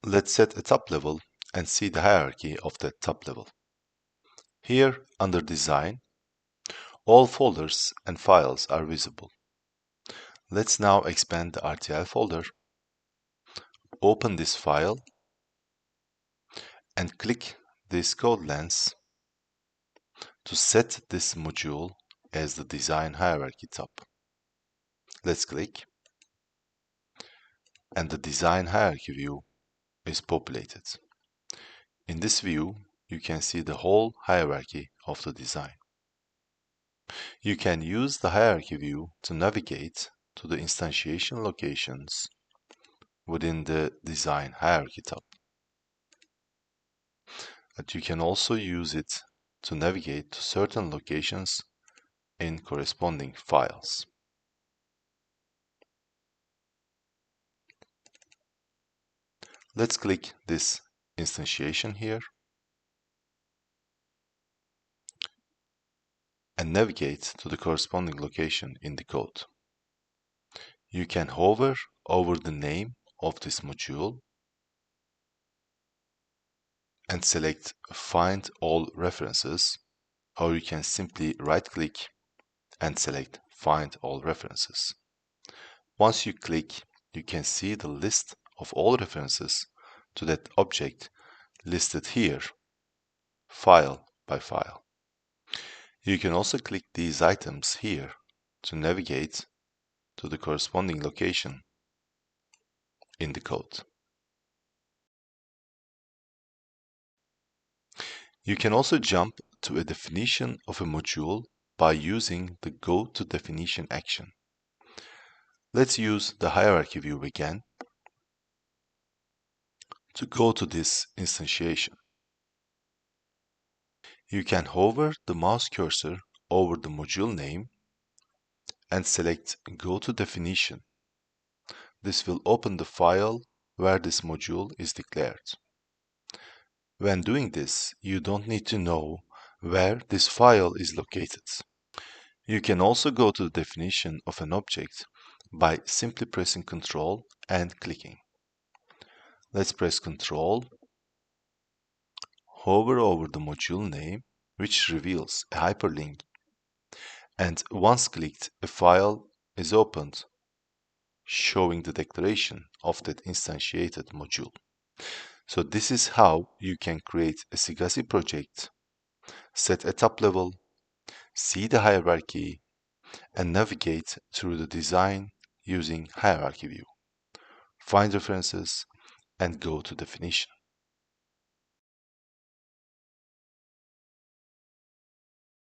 Let's set a top level and see the hierarchy of that top level. Here, under Design, all folders and files are visible. Let's now expand the RTL folder, open this file, and click this code lens to set this module as the Design Hierarchy top. Let's click, and the Design Hierarchy view is populated. In this view, you can see the whole hierarchy of the design. You can use the hierarchy view to navigate to the instantiation locations within the Design Hierarchy tab. But you can also use it to navigate to certain locations in corresponding files. Let's click this instantiation here and navigate to the corresponding location in the code. You can hover over the name of this module and select Find All References, or you can simply right-click and select Find All References. Once you click, you can see the list of all references to that object listed here, file by file. You can also click these items here to navigate to the corresponding location in the code. You can also jump to a definition of a module by using the Go to Definition action. Let's use the hierarchy view again to go to this instantiation. You can hover the mouse cursor over the module name and select Go to Definition. This will open the file where this module is declared. When doing this, you don't need to know where this file is located. You can also go to the definition of an object by simply pressing Ctrl and clicking. Let's press Ctrl, hover over the module name, which reveals a hyperlink, and once clicked, a file is opened showing the declaration of that instantiated module. So this is how you can create a Sigasi project, set a top level, see the hierarchy, and navigate through the design using hierarchy view, find references, and go to definition.